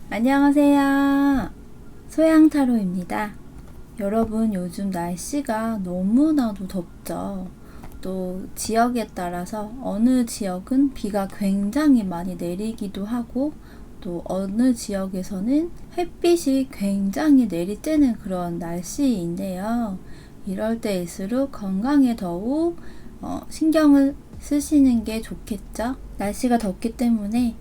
안녕하세요. 소양타로입니다. 여러분, 요즘 날씨가 너무나도 덥죠. 또 지역에 따라서 어느 지역은 비가 굉장히 많이 내리기도 하고, 또 어느 지역에서는 햇빛이 굉장히 내리쬐는 그런 날씨인데요. 이럴 때일수록 건강에 더욱 신경을 쓰시는 게 좋겠죠. 날씨가 덥기 때문에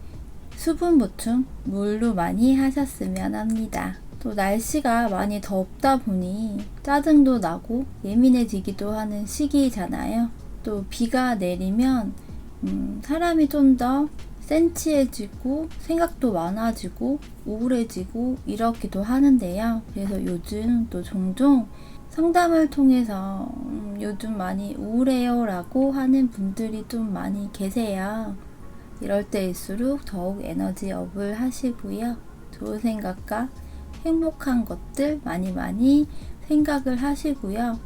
수분 보충 물로 많이 하셨으면 합니다. 또 날씨가 많이 덥다 보니 짜증도 나고 예민해지기도 하는 시기잖아요. 또 비가 내리면 사람이 좀 더 센치해지고 생각도 많아지고 우울해지고 이렇기도 하는데요. 그래서 요즘 또 종종 상담을 통해서 요즘 많이 우울해요 라고 하는 분들이 좀 많이 계세요. 이럴 때일수록 더욱 에너지업을 하시고요. 좋은 생각과 행복한 것들 많이 생각을 하시고요.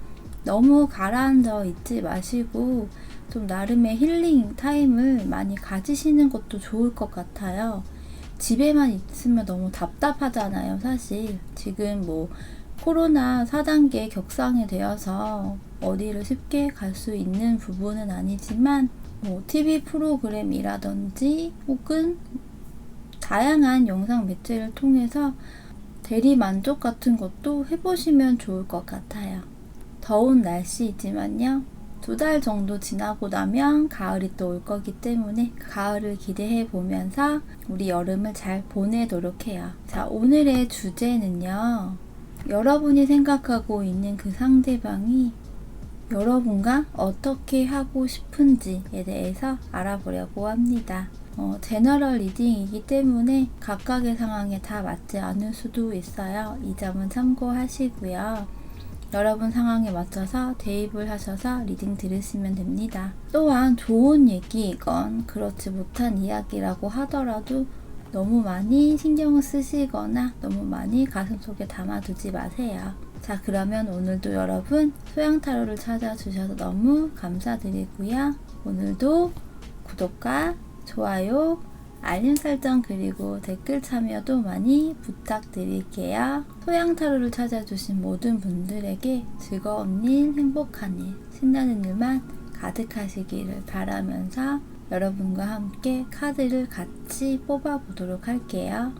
너무 가라앉아 있지 마시고 좀 나름의 힐링 타임을 많이 가지시는 것도 좋을 것 같아요. 집에만 있으면 너무 답답하잖아요, 사실. 지금 코로나 4단계 격상이 되어서 어디를 쉽게 갈 수 있는 부분은 아니지만 TV 프로그램이라든지 혹은 다양한 영상 매체를 통해서 대리 만족 같은 것도 해보시면 좋을 것 같아요. 더운 날씨이지만요. 2달 정도 지나고 나면 가을이 또 올 거기 때문에 가을을 기대해 보면서 우리 여름을 잘 보내도록 해요. 자, 오늘의 주제는요. 여러분이 생각하고 있는 그 상대방이 여러분과 어떻게 하고 싶은지에 대해서 알아보려고 합니다. 제너럴 리딩이기 때문에 각각의 상황에 다 맞지 않을 수도 있어요. 이 점은 참고하시고요. 여러분 상황에 맞춰서 대입을 하셔서 리딩 들으시면 됩니다. 또한 좋은 얘기이건 그렇지 못한 이야기라고 하더라도 너무 많이 신경을 쓰시거나 너무 많이 가슴속에 담아두지 마세요. 자, 그러면 오늘도 여러분 소양타로를 찾아주셔서 너무 감사드리고요. 오늘도 구독과 좋아요, 알림 설정 그리고 댓글 참여도 많이 부탁드릴게요. 소양타로를 찾아주신 모든 분들에게 즐거운 일, 행복한 일, 신나는 일만 가득하시기를 바라면서 여러분과 함께 카드를 같이 뽑아보도록 할게요.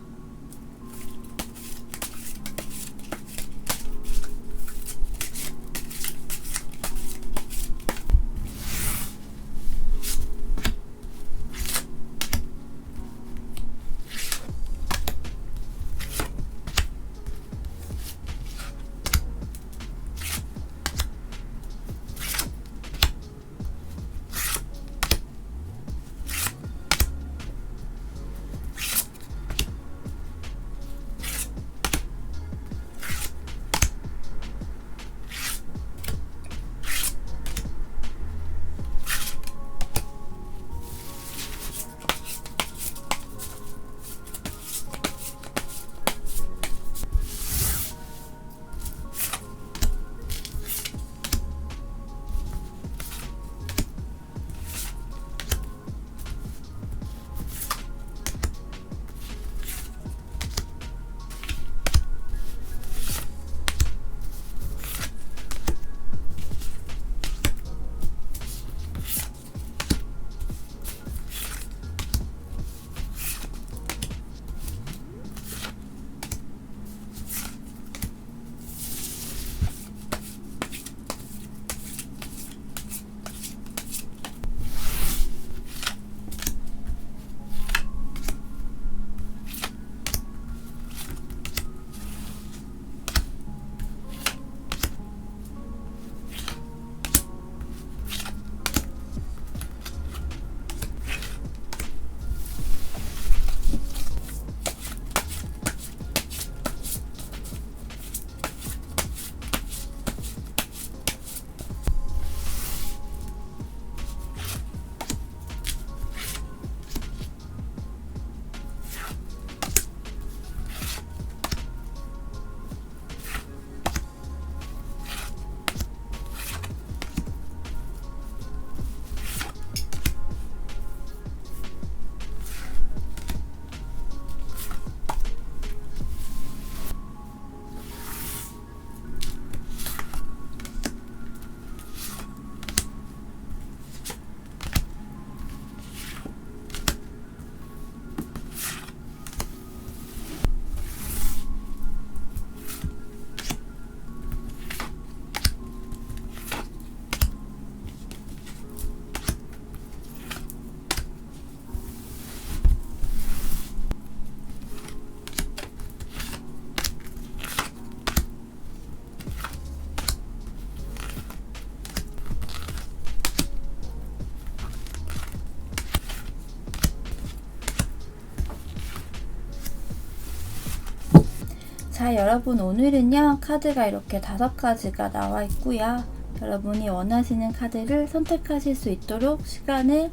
자, 여러분 오늘은요 카드가 이렇게 5가지가 나와 있고요. 여러분이 원하시는 카드를 선택하실 수 있도록 시간을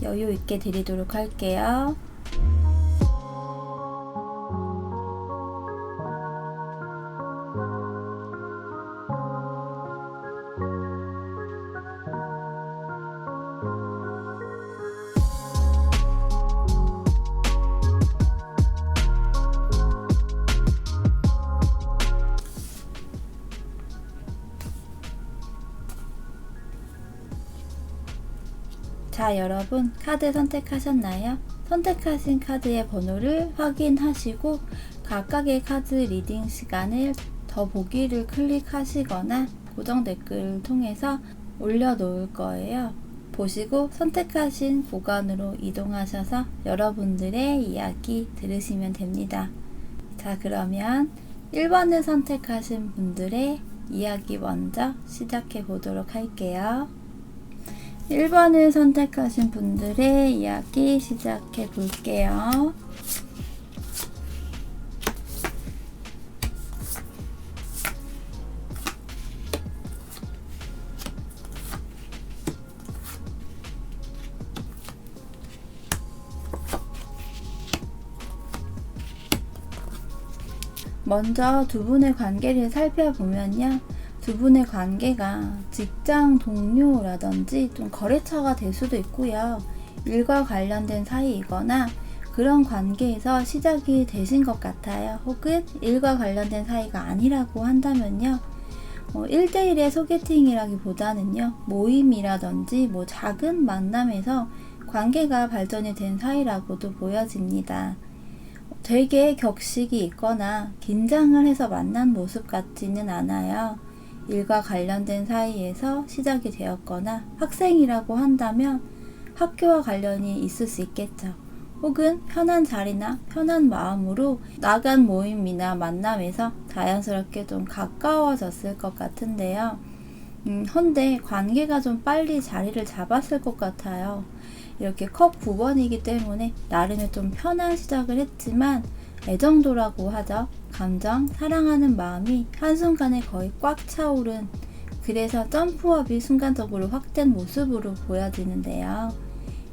여유 있게 드리도록 할게요. 자, 여러분 카드 선택하셨나요? 선택하신 카드의 번호를 확인하시고 각각의 카드 리딩 시간을 더 보기를 클릭하시거나 고정 댓글을 통해서 올려놓을 거예요. 보시고 선택하신 구간으로 이동하셔서 여러분들의 이야기 들으시면 됩니다. 자, 그러면 1번을 선택하신 분들의 이야기 먼저 시작해 보도록 할게요. 1번을 선택하신 분들의 이야기 시작해 볼게요. 먼저 두 분의 관계를 살펴보면요. 두 분의 관계가 직장 동료라든지 좀 거래처가 될 수도 있고요. 일과 관련된 사이이거나 그런 관계에서 시작이 되신 것 같아요. 혹은 일과 관련된 사이가 아니라고 한다면요. 1대1의 소개팅이라기보다는요. 모임이라든지 작은 만남에서 관계가 발전이 된 사이라고도 보여집니다. 되게 격식이 있거나 긴장을 해서 만난 모습 같지는 않아요. 일과 관련된 사이에서 시작이 되었거나 학생이라고 한다면 학교와 관련이 있을 수 있겠죠. 혹은 편한 자리나 편한 마음으로 나간 모임이나 만남에서 자연스럽게 좀 가까워졌을 것 같은데요. 헌데 관계가 좀 빨리 자리를 잡았을 것 같아요. 이렇게 컵 9번이기 때문에 나름의 좀 편한 시작을 했지만 애정도라고 하죠. 감정, 사랑하는 마음이 한순간에 거의 꽉 차오른, 그래서 점프업이 순간적으로 확된 모습으로 보여지는데요.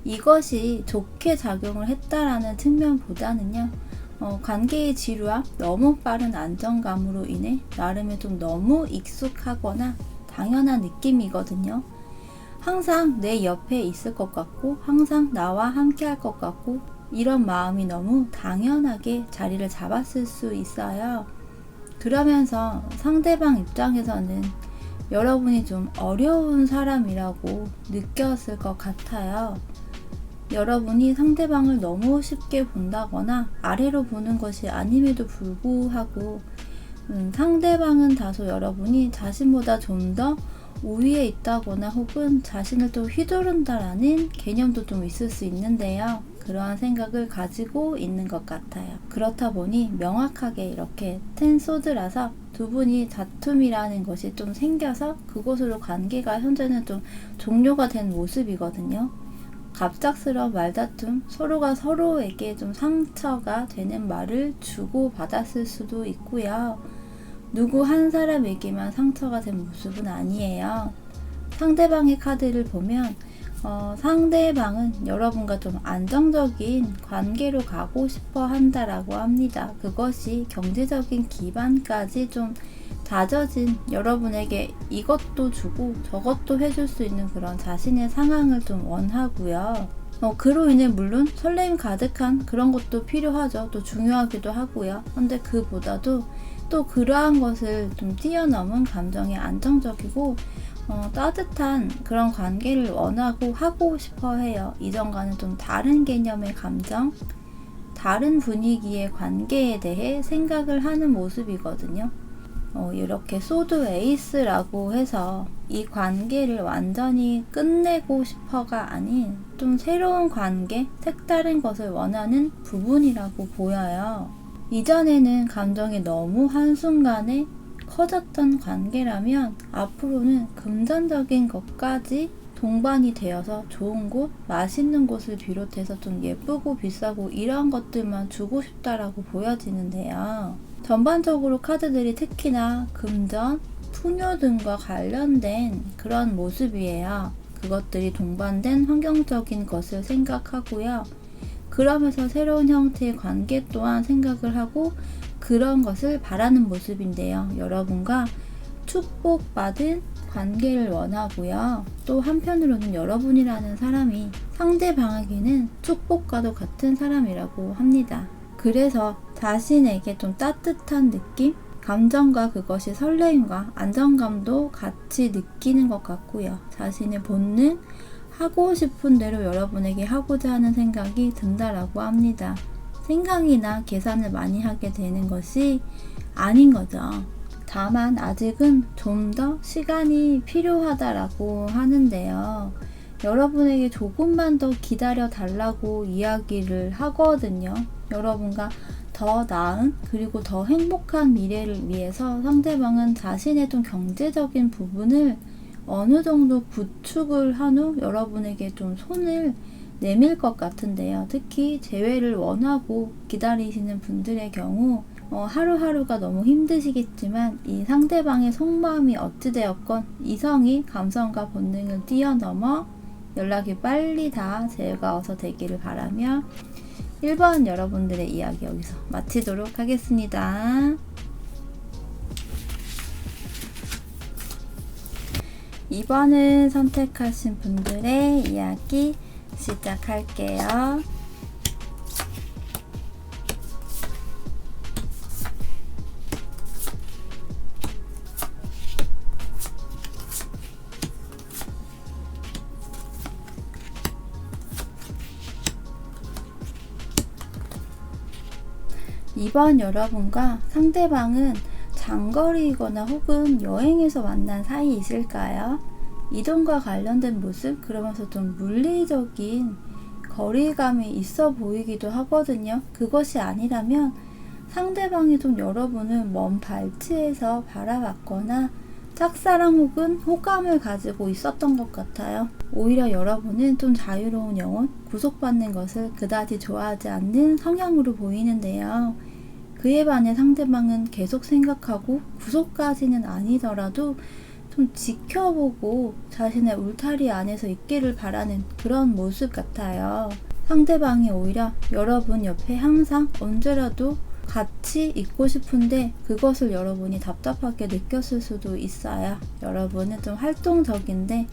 이것이 좋게 작용을 했다라는 측면보다는요. 관계의 지루함, 너무 빠른 안정감으로 인해 나름의 좀 너무 익숙하거나 당연한 느낌이거든요. 항상 내 옆에 있을 것 같고 항상 나와 함께 할 것 같고 이런 마음이 너무 당연하게 자리를 잡았을 수 있어요. 그러면서 상대방 입장에서는 여러분이 좀 어려운 사람이라고 느꼈을 것 같아요. 여러분이 상대방을 너무 쉽게 본다거나 아래로 보는 것이 아님에도 불구하고 상대방은 다소 여러분이 자신보다 좀 더 우위에 있다거나 혹은 자신을 또 휘두른다라는 개념도 좀 있을 수 있는데요. 그러한 생각을 가지고 있는 것 같아요. 그렇다 보니 명확하게 이렇게 텐소드라서 두 분이 다툼이라는 것이 좀 생겨서 그곳으로 관계가 현재는 좀 종료가 된 모습이거든요. 갑작스러운 말다툼, 서로가 서로에게 좀 상처가 되는 말을 주고받았을 수도 있고요. 누구 한 사람에게만 상처가 된 모습은 아니에요. 상대방의 카드를 보면 상대방은 여러분과 좀 안정적인 관계로 가고 싶어 한다라고 합니다. 그것이 경제적인 기반까지 좀 다져진 여러분에게 이것도 주고 저것도 해줄 수 있는 그런 자신의 상황을 좀 원하고요. 그로 인해 물론 설렘 가득한 그런 것도 필요하죠. 또 중요하기도 하고요. 근데 그보다도 또 그러한 것을 좀 뛰어넘은 감정이 안정적이고 따뜻한 그런 관계를 원하고 하고 싶어 해요. 이전과는 좀 다른 개념의 감정, 다른 분위기의 관계에 대해 생각을 하는 모습이거든요. 이렇게 소드 에이스라고 해서 이 관계를 완전히 끝내고 싶어가 아닌 좀 새로운 관계, 색다른 것을 원하는 부분이라고 보여요. 이전에는 감정이 너무 한순간에 커졌던 관계라면 앞으로는 금전적인 것까지 동반이 되어서 좋은 곳, 맛있는 곳을 비롯해서 좀 예쁘고 비싸고 이런 것들만 주고 싶다라고 보여지는데요. 전반적으로 카드들이 특히나 금전, 풍요 등과 관련된 그런 모습이에요. 그것들이 동반된 환경적인 것을 생각하고요. 그러면서 새로운 형태의 관계 또한 생각을 하고 그런 것을 바라는 모습인데요. 여러분과 축복받은 관계를 원하고요. 또 한편으로는 여러분이라는 사람이 상대방에게는 축복과도 같은 사람이라고 합니다. 그래서 자신에게 좀 따뜻한 느낌? 감정과 그것이 설레임과 안정감도 같이 느끼는 것 같고요. 자신의 본능, 하고 싶은 대로 여러분에게 하고자 하는 생각이 든다라고 합니다. 생각이나 계산을 많이 하게 되는 것이 아닌 거죠. 다만 아직은 좀 더 시간이 필요하다라고 하는데요. 여러분에게 조금만 더 기다려 달라고 이야기를 하거든요. 여러분과 더 나은 그리고 더 행복한 미래를 위해서 상대방은 자신의 좀 경제적인 부분을 어느 정도 구축을 한 후 여러분에게 좀 손을 내밀 것 같은데요. 특히 재회를 원하고 기다리시는 분들의 경우 하루하루가 너무 힘드시겠지만 이 상대방의 속마음이 어찌되었건 이성이 감성과 본능을 뛰어넘어 연락이 빨리 다 재회가 어서 되기를 바라며 1번 여러분들의 이야기 여기서 마치도록 하겠습니다. 2번을 선택하신 분들의 이야기 시작할게요. 2번 여러분과 상대방은 장거리이거나 혹은 여행에서 만난 사이이실까요? 이동과 관련된 모습, 그러면서 좀 물리적인 거리감이 있어 보이기도 하거든요. 그것이 아니라면 상대방이 좀 여러분을 먼 발치에서 바라봤거나 짝사랑 혹은 호감을 가지고 있었던 것 같아요. 오히려 여러분은 좀 자유로운 영혼, 구속받는 것을 그다지 좋아하지 않는 성향으로 보이는데요. 그에 반해 상대방은 계속 생각하고 구속까지는 아니더라도 좀 지켜보고 자신의 울타리 안에서 있기를 바라는 그런 모습 같아요. 상대방이 오히려 여러분 옆에 항상 언제라도 같이 있고 싶은데 그것을 여러분이 답답하게 느꼈을 수도 있어요. 여러분은 좀 활동적인데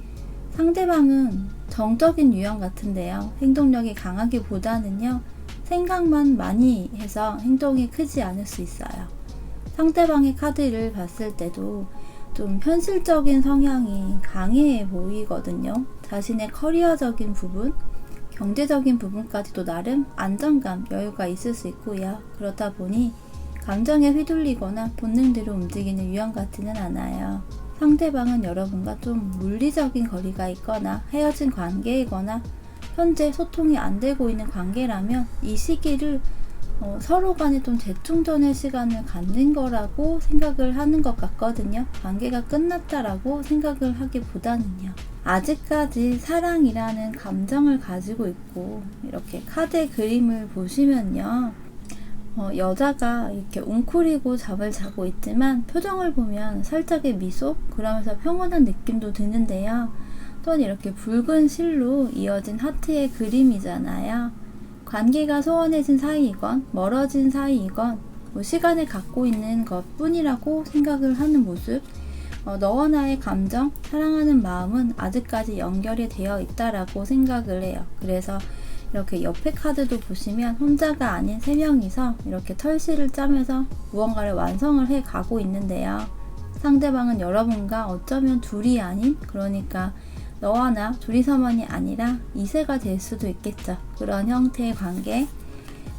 상대방은 정적인 유형 같은데요. 행동력이 강하기보다는요. 생각만 많이 해서 행동이 크지 않을 수 있어요. 상대방의 카드를 봤을 때도 좀 현실적인 성향이 강해 보이거든요. 자신의 커리어적인 부분, 경제적인 부분까지도 나름 안정감, 여유가 있을 수 있고요. 그렇다 보니 감정에 휘둘리거나 본능대로 움직이는 유형 같지는 않아요. 상대방은 여러분과 좀 물리적인 거리가 있거나 헤어진 관계이거나 현재 소통이 안 되고 있는 관계라면 이 시기를 서로 간에 좀 재충전의 시간을 갖는 거라고 생각을 하는 것 같거든요. 관계가 끝났다라고 생각을 하기보다는요. 아직까지 사랑이라는 감정을 가지고 있고 이렇게 카드의 그림을 보시면요. 여자가 이렇게 웅크리고 잠을 자고 있지만 표정을 보면 살짝의 미소, 그러면서 평온한 느낌도 드는데요. 또한 이렇게 붉은 실로 이어진 하트의 그림이잖아요. 관계가 소원해진 사이이건 멀어진 사이이건 시간을 갖고 있는 것 뿐이라고 생각을 하는 모습, 너와 나의 감정, 사랑하는 마음은 아직까지 연결이 되어 있다라고 생각을 해요. 그래서 이렇게 옆에 카드도 보시면 혼자가 아닌 3명이서 이렇게 털실을 짜면서 무언가를 완성을 해 가고 있는데요. 상대방은 여러분과 어쩌면 둘이 아닌, 그러니까 너와 나 둘이서만이 아니라 2세가 될 수도 있겠죠. 그런 형태의 관계,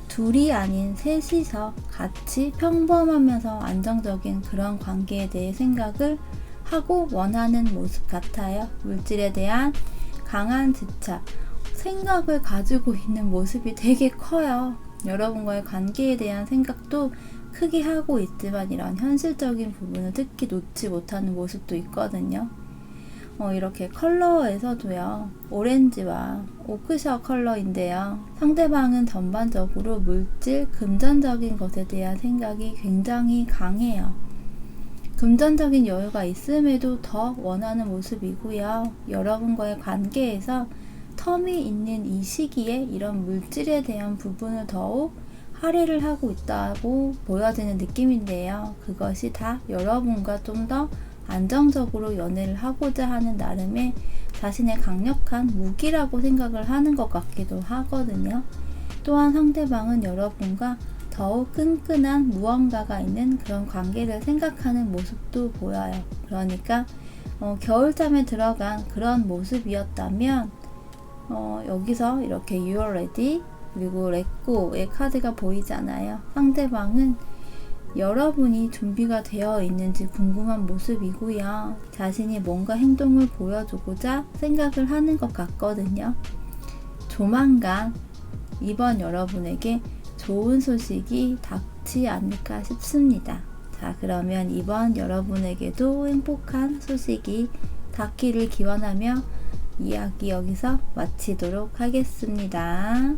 둘이 아닌 셋이서 같이 평범하면서 안정적인 그런 관계에 대해 생각을 하고 원하는 모습 같아요. 물질에 대한 강한 집착, 생각을 가지고 있는 모습이 되게 커요. 여러분과의 관계에 대한 생각도 크게 하고 있지만 이런 현실적인 부분을 특히 놓지 못하는 모습도 있거든요. 이렇게 컬러에서도요, 오렌지와 오크셔 컬러인데요. 상대방은 전반적으로 물질, 금전적인 것에 대한 생각이 굉장히 강해요. 금전적인 여유가 있음에도 더 원하는 모습이고요. 여러분과의 관계에서 텀이 있는 이 시기에 이런 물질에 대한 부분을 더욱 할애를 하고 있다고 보여지는 느낌인데요. 그것이 다 여러분과 좀 더 안정적으로 연애를 하고자 하는 나름의 자신의 강력한 무기라고 생각을 하는 것 같기도 하거든요. 또한 상대방은 여러분과 더욱 끈끈한 무언가가 있는 그런 관계를 생각하는 모습도 보여요. 그러니까 겨울잠에 들어간 그런 모습이었다면 여기서 이렇게 You are ready 그리고 Let go의 카드가 보이잖아요. 상대방은 여러분이 준비가 되어 있는지 궁금한 모습이고요. 자신이 뭔가 행동을 보여주고자 생각을 하는 것 같거든요. 조만간 이번 여러분에게 좋은 소식이 닿지 않을까 싶습니다. 자, 그러면 이번 여러분에게도 행복한 소식이 닿기를 기원하며 이야기 여기서 마치도록 하겠습니다.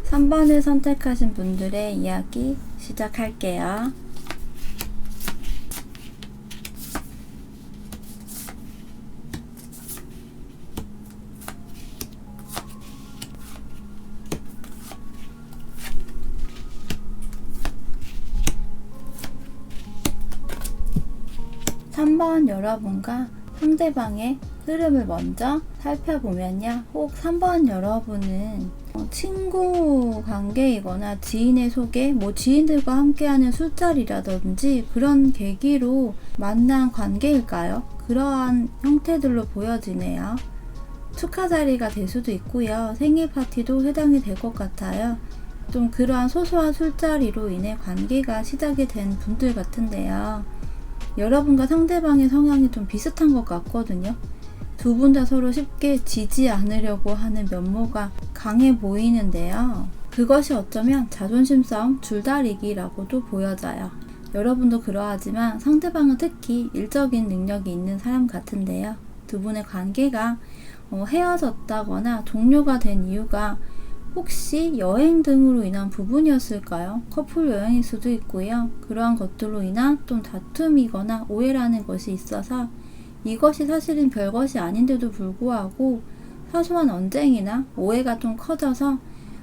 3번을 선택하신 분들의 이야기 시작할게요. (3번) 여러분과 상대방의 흐름을 먼저 살펴보면요. 혹 3번 여러분은 친구 관계이거나 지인의 소개, 지인들과 함께하는 술자리라든지 그런 계기로 만난 관계일까요? 그러한 형태들로 보여지네요. 축하 자리가 될 수도 있고요. 생일 파티도 해당이 될 것 같아요. 좀 그러한 소소한 술자리로 인해 관계가 시작이 된 분들 같은데요. 여러분과 상대방의 성향이 좀 비슷한 것 같거든요. 두 분 다 서로 쉽게 지지 않으려고 하는 면모가 강해 보이는데요. 그것이 어쩌면 자존심 싸움 줄다리기라고도 보여져요. 여러분도 그러하지만 상대방은 특히 일적인 능력이 있는 사람 같은데요. 두 분의 관계가 헤어졌다거나 종료가 된 이유가 혹시 여행 등으로 인한 부분이었을까요? 커플 여행일 수도 있고요. 그러한 것들로 인한 좀 다툼이거나 오해라는 것이 있어서 이것이 사실은 별것이 아닌데도 불구하고 사소한 언쟁이나 오해가 좀 커져서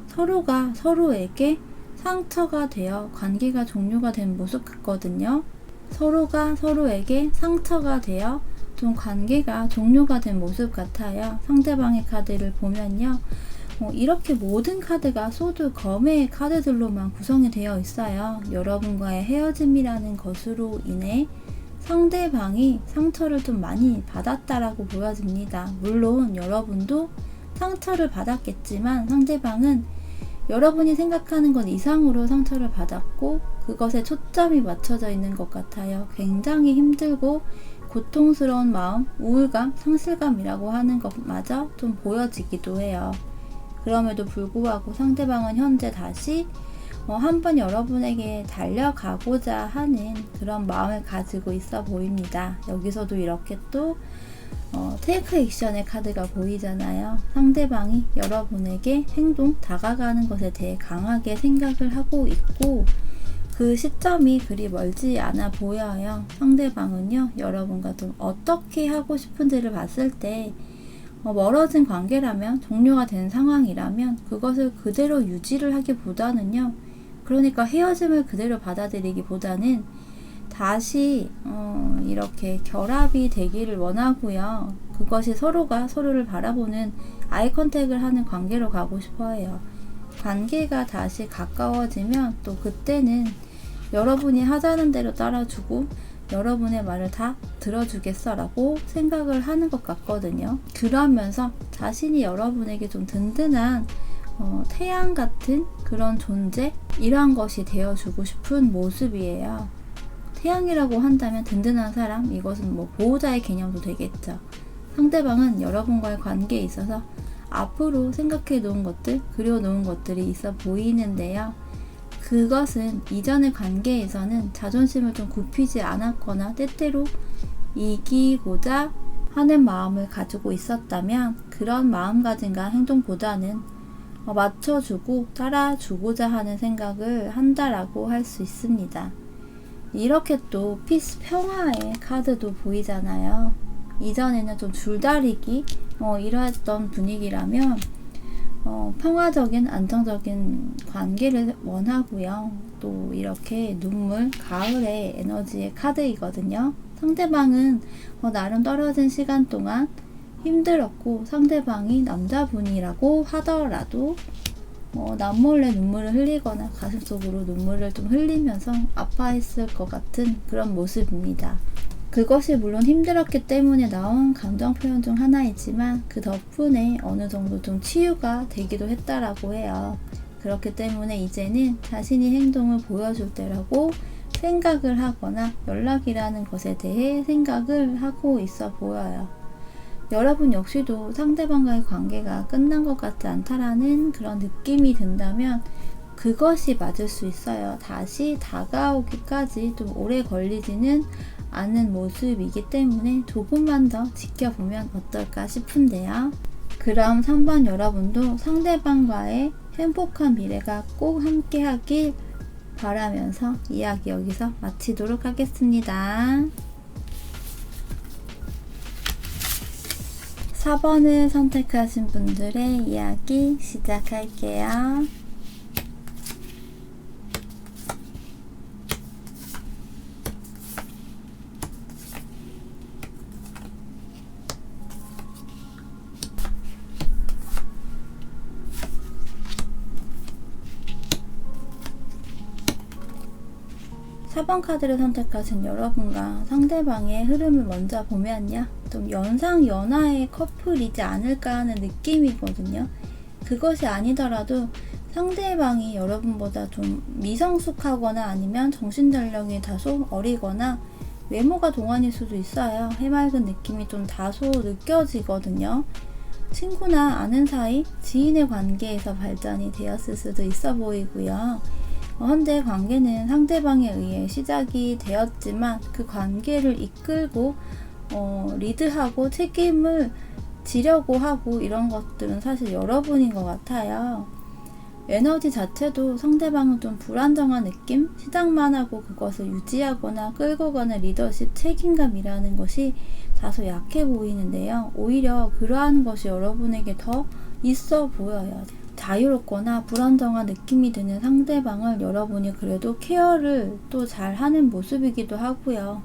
서로가 서로에게 상처가 되어 관계가 종료가 된 모습 같거든요. 서로가 서로에게 상처가 되어 좀 관계가 종료가 된 모습 같아요. 상대방의 카드를 보면요. 이렇게 모든 카드가 소드 검의 카드들로만 구성이 되어 있어요. 여러분과의 헤어짐이라는 것으로 인해 상대방이 상처를 좀 많이 받았다라고 보여집니다. 물론 여러분도 상처를 받았겠지만 상대방은 여러분이 생각하는 것 이상으로 상처를 받았고 그것에 초점이 맞춰져 있는 것 같아요. 굉장히 힘들고 고통스러운 마음, 우울감, 상실감이라고 하는 것마저 좀 보여지기도 해요. 그럼에도 불구하고 상대방은 현재 다시 한번 여러분에게 달려가고자 하는 그런 마음을 가지고 있어 보입니다. 여기서도 이렇게 또 테이크 액션의 카드가 보이잖아요. 상대방이 여러분에게 다가가는 것에 대해 강하게 생각을 하고 있고 그 시점이 그리 멀지 않아 보여요. 상대방은요, 여러분과 좀 어떻게 하고 싶은지를 봤을 때 멀어진 관계라면, 종료가 된 상황이라면 그것을 그대로 유지를 하기보다는요, 그러니까 헤어짐을 그대로 받아들이기보다는 다시 이렇게 결합이 되기를 원하고요. 그것이 서로가 서로를 바라보는 아이 컨택을 하는 관계로 가고 싶어 해요. 관계가 다시 가까워지면 또 그때는 여러분이 하자는 대로 따라주고 여러분의 말을 다 들어주겠어 라고 생각을 하는 것 같거든요. 그러면서 자신이 여러분에게 좀 든든한 태양 같은 그런 존재, 이러한 것이 되어주고 싶은 모습이에요. 태양이라고 한다면 든든한 사람, 이것은 보호자의 개념도 되겠죠. 상대방은 여러분과의 관계에 있어서 앞으로 생각해 놓은 것들, 그려 놓은 것들이 있어 보이는데요. 그것은 이전의 관계에서는 자존심을 좀 굽히지 않았거나 때때로 이기고자 하는 마음을 가지고 있었다면 그런 마음가짐과 행동보다는 맞춰주고 따라주고자 하는 생각을 한다라고 할 수 있습니다. 이렇게 또 피스 평화의 카드도 보이잖아요. 이전에는 좀 줄다리기 이러했던 분위기라면 평화적인 안정적인 관계를 원하고요. 또 이렇게 눈물, 가을의 에너지의 카드이거든요. 상대방은 나름 떨어진 시간 동안 힘들었고 상대방이 남자분이라고 하더라도 남몰래 눈물을 흘리거나 가슴속으로 눈물을 좀 흘리면서 아파했을 것 같은 그런 모습입니다. 그것이 물론 힘들었기 때문에 나온 감정 표현 중 하나이지만 그 덕분에 어느 정도 좀 치유가 되기도 했다라고 해요. 그렇기 때문에 이제는 자신이 행동을 보여줄 때라고 생각을 하거나 연락이라는 것에 대해 생각을 하고 있어 보여요. 여러분 역시도 상대방과의 관계가 끝난 것 같지 않다라는 그런 느낌이 든다면 그것이 맞을 수 있어요. 다시 다가오기까지 좀 오래 걸리지는 않은 모습이기 때문에 조금만 더 지켜보면 어떨까 싶은데요. 그럼 3번 여러분도 상대방과의 행복한 미래가 꼭 함께 하길 바라면서 이야기 여기서 마치도록 하겠습니다. 4번을 선택하신 분들의 이야기 시작할게요. 4번 카드를 선택하신 여러분과 상대방의 흐름을 먼저 보면요. 좀 연상연하의 커플이지 않을까 하는 느낌이거든요. 그것이 아니더라도 상대방이 여러분보다 좀 미성숙하거나 아니면 정신연령이 다소 어리거나 외모가 동안일 수도 있어요. 해맑은 느낌이 좀 다소 느껴지거든요. 친구나 아는 사이, 지인의 관계에서 발전이 되었을 수도 있어 보이고요. 현재 관계는 상대방에 의해 시작이 되었지만 그 관계를 이끌고 리드하고 책임을 지려고 하고 이런 것들은 사실 여러분인 것 같아요. 에너지 자체도 상대방은 좀 불안정한 느낌? 시작만 하고 그것을 유지하거나 끌고 가는 리더십 책임감이라는 것이 다소 약해 보이는데요. 오히려 그러한 것이 여러분에게 더 있어 보여요. 자유롭거나 불안정한 느낌이 드는 상대방을 여러분이 그래도 케어를 또 잘하는 모습이기도 하고요.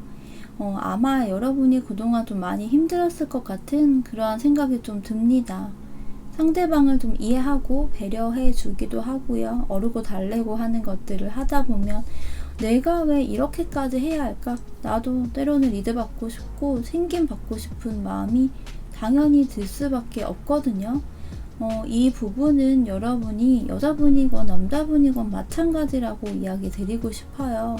아마 여러분이 그동안 좀 많이 힘들었을 것 같은 그러한 생각이 좀 듭니다. 상대방을 좀 이해하고 배려해 주기도 하고요. 어르고 달래고 하는 것들을 하다 보면 내가 왜 이렇게까지 해야 할까? 나도 때로는 리드받고 싶고 챙김받고 싶은 마음이 당연히 들 수밖에 없거든요. 이 부분은 여러분이 여자분이건 남자분이건 마찬가지라고 이야기 드리고 싶어요.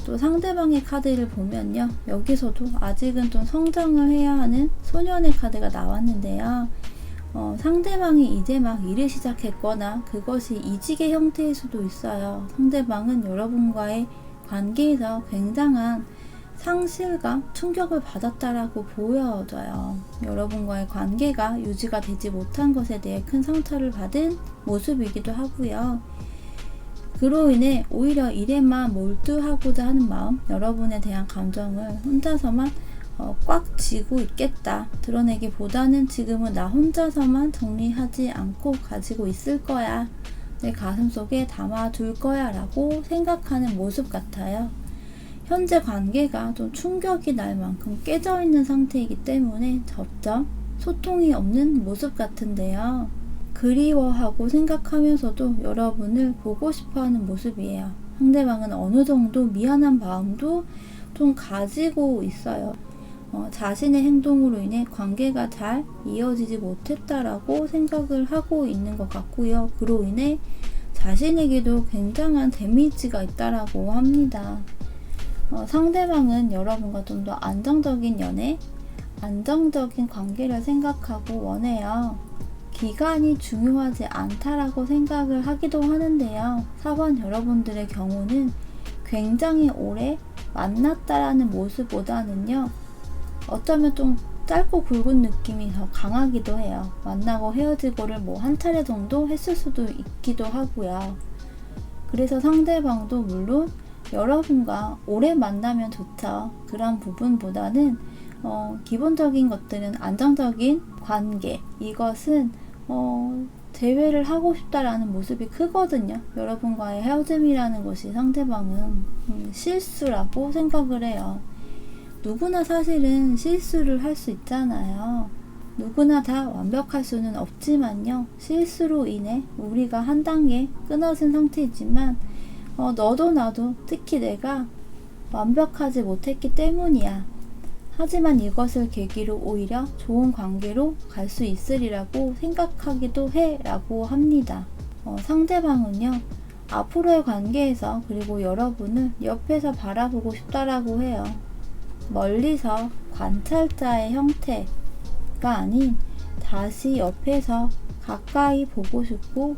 또 상대방의 카드를 보면요. 여기서도 아직은 좀 성장을 해야 하는 소년의 카드가 나왔는데요. 상대방이 이제 막 일을 시작했거나 그것이 이직의 형태일 수도 있어요. 상대방은 여러분과의 관계에서 굉장한 상실감, 충격을 받았다라고 보여져요. 여러분과의 관계가 유지가 되지 못한 것에 대해 큰 상처를 받은 모습이기도 하고요. 그로 인해 오히려 일에만 몰두하고자 하는 마음, 여러분에 대한 감정을 혼자서만 꽉 쥐고 있겠다 드러내기보다는 지금은 나 혼자서만 정리하지 않고 가지고 있을 거야, 내 가슴속에 담아둘 거야 라고 생각하는 모습 같아요. 현재 관계가 좀 충격이 날 만큼 깨져 있는 상태이기 때문에 점점 소통이 없는 모습 같은데요. 그리워하고 생각하면서도 여러분을 보고 싶어하는 모습이에요. 상대방은 어느 정도 미안한 마음도 좀 가지고 있어요. 자신의 행동으로 인해 관계가 잘 이어지지 못했다라고 생각을 하고 있는 것 같고요. 그로 인해 자신에게도 굉장한 데미지가 있다라고 합니다. 상대방은 여러분과 좀 더 안정적인 연애, 안정적인 관계를 생각하고 원해요. 기간이 중요하지 않다라고 생각을 하기도 하는데요. 4번 여러분들의 경우는 굉장히 오래 만났다라는 모습보다는요, 어쩌면 좀 짧고 굵은 느낌이 더 강하기도 해요. 만나고 헤어지고를 뭐 한 차례 정도 했을 수도 있기도 하고요. 그래서 상대방도 물론 여러분과 오래 만나면 좋죠. 그런 부분보다는 기본적인 것들은 안정적인 관계, 이것은 제외를 하고 싶다라는 모습이 크거든요. 여러분과의 헤어짐이라는 것이 상대방은 실수라고 생각을 해요. 누구나 사실은 실수를 할 수 있잖아요. 누구나 다 완벽할 수는 없지만요. 실수로 인해 우리가 한 단계 끊어진 상태이지만 너도 나도 특히 내가 완벽하지 못했기 때문이야. 하지만 이것을 계기로 오히려 좋은 관계로 갈 수 있으리라고 생각하기도 해 라고 합니다. 상대방은요, 앞으로의 관계에서 그리고 여러분을 옆에서 바라보고 싶다라고 해요. 멀리서 관찰자의 형태가 아닌 다시 옆에서 가까이 보고 싶고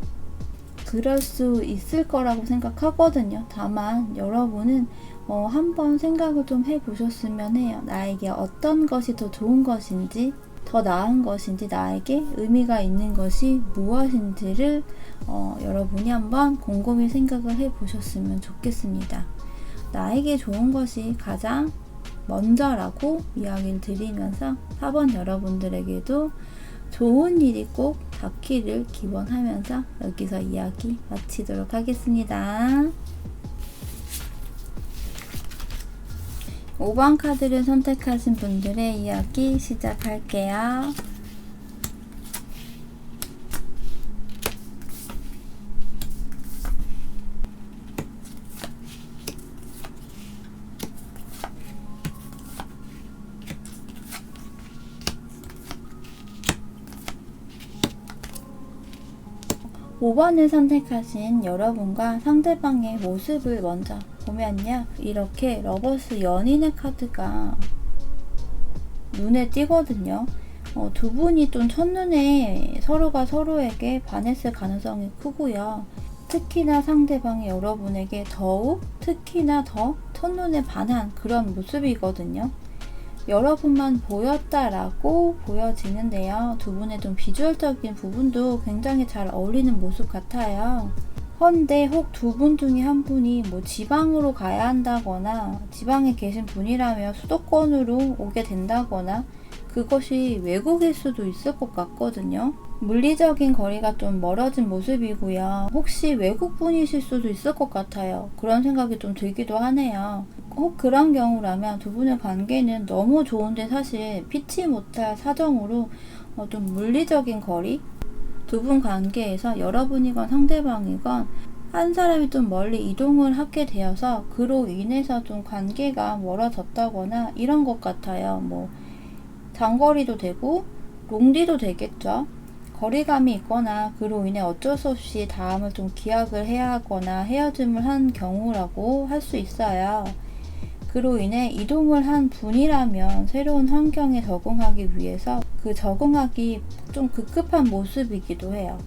그럴 수 있을 거라고 생각하거든요. 다만 여러분은 한번 생각을 좀 해보셨으면 해요. 나에게 어떤 것이 더 좋은 것인지, 더 나은 것인지, 나에게 의미가 있는 것이 무엇인지를 여러분이 한번 곰곰이 생각을 해보셨으면 좋겠습니다. 나에게 좋은 것이 가장 먼저라고 이야기를 드리면서 4번 여러분들에게도 좋은 일이 꼭 닿기를 기원하면서 여기서 이야기 마치도록 하겠습니다. 5번 카드를 선택하신 분들의 이야기 시작할게요. 오 번을 선택하신 여러분과 상대방의 모습을 먼저 보면요, 이렇게 러버스 연인의 카드가 눈에 띄거든요. 두 분이 좀 첫눈에 서로가 서로에게 반했을 가능성이 크고요. 특히나 상대방이 여러분에게 더욱 특히나 더 첫눈에 반한 그런 모습이거든요. 여러분만 보였다라고 보여지는데요. 두 분의 좀 비주얼적인 부분도 굉장히 잘 어울리는 모습 같아요. 헌데 혹 두 분 중에 한 분이 뭐 지방으로 가야 한다거나 지방에 계신 분이라면 수도권으로 오게 된다거나 그것이 외국일 수도 있을 것 같거든요. 물리적인 거리가 좀 멀어진 모습이고요. 혹시 외국 분이실 수도 있을 것 같아요. 그런 생각이 좀 들기도 하네요. 혹 그런 경우라면 두 분의 관계는 너무 좋은데 사실 피치 못할 사정으로 좀 물리적인 거리? 두 분 관계에서 여러분이건 상대방이건 한 사람이 좀 멀리 이동을 하게 되어서 그로 인해서 좀 관계가 멀어졌다거나 이런 것 같아요. 뭐 장거리도 되고 롱디도 되겠죠. 거리감이 있거나 그로 인해 어쩔 수 없이 다음을 좀 기약을 해야 하거나 헤어짐을 한 경우라고 할 수 있어요. 그로 인해 이동을 한 분이라면 새로운 환경에 적응하기 위해서 그 적응하기 좀 급급한 모습이기도 해요.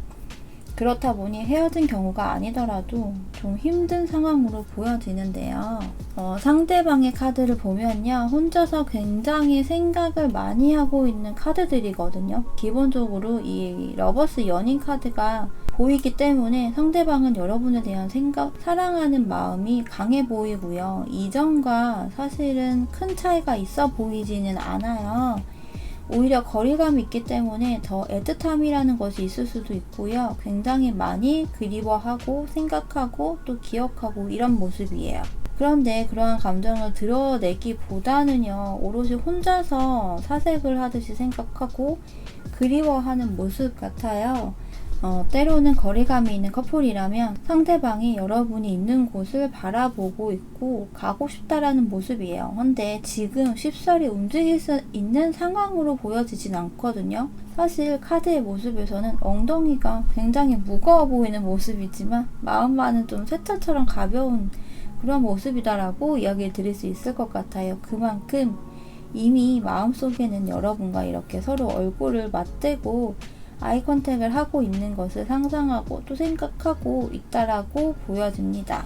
그렇다 보니 헤어진 경우가 아니더라도 좀 힘든 상황으로 보여지는데요. 상대방의 카드를 보면요, 혼자서 굉장히 생각을 많이 하고 있는 카드들이거든요. 기본적으로 이 러버스 연인 카드가 보이기 때문에 상대방은 여러분에 대한 생각, 사랑하는 마음이 강해 보이고요. 이전과 사실은 큰 차이가 있어 보이지는 않아요. 오히려 거리감이 있기 때문에 더 애틋함이라는 것이 있을 수도 있고요. 굉장히 많이 그리워하고 생각하고 또 기억하고 이런 모습이에요. 그런데 그러한 감정을 드러내기보다는요, 오롯이 혼자서 사색을 하듯이 생각하고 그리워하는 모습 같아요. 때로는 거리감이 있는 커플이라면 상대방이 여러분이 있는 곳을 바라보고 있고 가고 싶다라는 모습이에요. 근데 지금 쉽사리 움직일 수 있는 상황으로 보여지진 않거든요. 사실 카드의 모습에서는 엉덩이가 굉장히 무거워 보이는 모습이지만 마음만은 좀 쇠털처럼 가벼운 그런 모습이다라고 이야기를 드릴 수 있을 것 같아요. 그만큼 이미 마음속에는 여러분과 이렇게 서로 얼굴을 맞대고 아이 컨택을 하고 있는 것을 상상하고 또 생각하고 있다라고 보여집니다.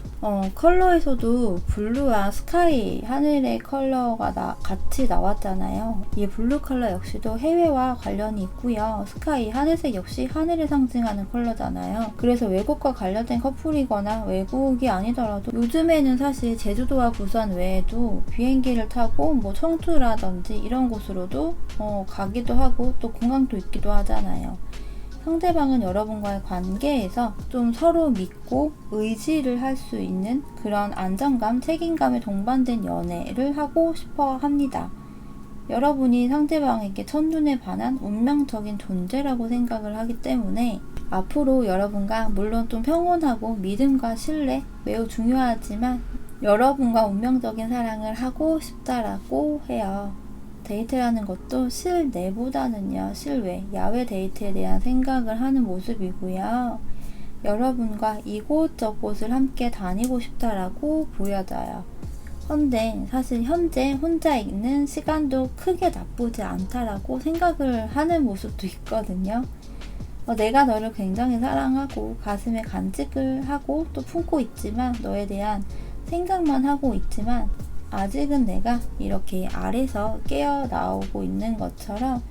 컬러에서도 블루와 스카이, 하늘의 컬러가 같이 나왔잖아요. 이 블루 컬러 역시도 해외와 관련이 있고요. 스카이, 하늘색 역시 하늘을 상징하는 컬러잖아요. 그래서 외국과 관련된 커플이거나 외국이 아니더라도 요즘에는 사실 제주도와 부산 외에도 비행기를 타고 뭐 청주라든지 이런 곳으로도 가기도 하고 또 공항도 있기도 하잖아요. 상대방은 여러분과의 관계에서 좀 서로 믿고 의지를 할 수 있는 그런 안정감, 책임감에 동반된 연애를 하고 싶어 합니다. 여러분이 상대방에게 첫눈에 반한 운명적인 존재라고 생각을 하기 때문에 앞으로 여러분과 물론 좀 평온하고 믿음과 신뢰 매우 중요하지만 여러분과 운명적인 사랑을 하고 싶다라고 해요. 데이트라는 것도 실내보다는요, 실외, 야외 데이트에 대한 생각을 하는 모습이고요. 여러분과 이곳저곳을 함께 다니고 싶다라고 보여져요. 근데 사실 현재 혼자 있는 시간도 크게 나쁘지 않다라고 생각을 하는 모습도 있거든요. 내가 너를 굉장히 사랑하고 가슴에 간직을 하고 또 품고 있지만 너에 대한 생각만 하고 있지만 아직은 내가 이렇게 알에서 깨어 나오고 있는 것처럼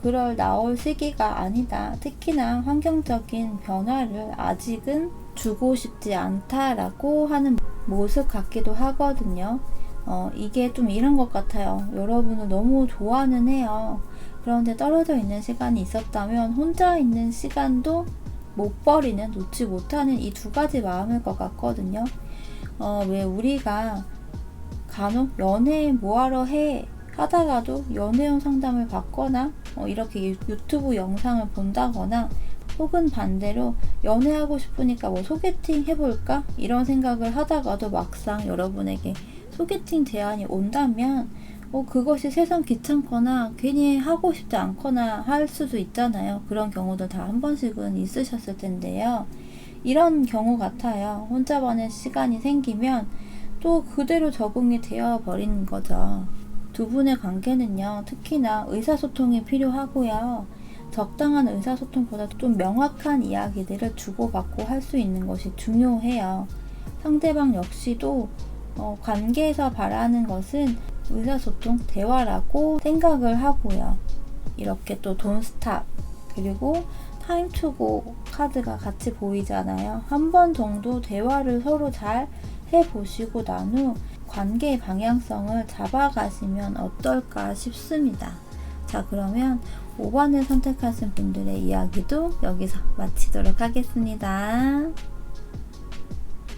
그럴 나올 시기가 아니다. 특히나 환경적인 변화를 아직은 주고 싶지 않다라고 하는 모습 같기도 하거든요. 이게 좀 이런 것 같아요. 여러분을 너무 좋아는 해요. 그런데 떨어져 있는 시간이 있었다면 혼자 있는 시간도 못 버리는, 놓지 못하는 이 두 가지 마음일 것 같거든요. 왜 우리가 간혹 연애 뭐하러 해 하다가도 연애운 상담을 받거나 이렇게 유튜브 영상을 본다거나 혹은 반대로 연애하고 싶으니까 뭐 소개팅 해볼까? 이런 생각을 하다가도 막상 여러분에게 소개팅 제안이 온다면 그것이 세상 귀찮거나 괜히 하고 싶지 않거나 할 수도 있잖아요. 그런 경우도 다 한 번씩은 있으셨을 텐데요. 이런 경우 같아요. 혼자만의 시간이 생기면 또 그대로 적응이 되어 버리는 거죠. 두 분의 관계는요, 특히나 의사소통이 필요하고요. 적당한 의사소통보다 좀 명확한 이야기들을 주고받고 할 수 있는 것이 중요해요. 상대방 역시도 관계에서 바라는 것은 의사소통, 대화라고 생각을 하고요. 이렇게 또 Don't Stop 그리고 Time to Go 카드가 같이 보이잖아요. 한 번 정도 대화를 서로 잘 해보시고 난 후 관계의 방향성을 잡아가시면 어떨까 싶습니다. 자, 그러면 5번을 선택하신 분들의 이야기도 여기서 마치도록 하겠습니다.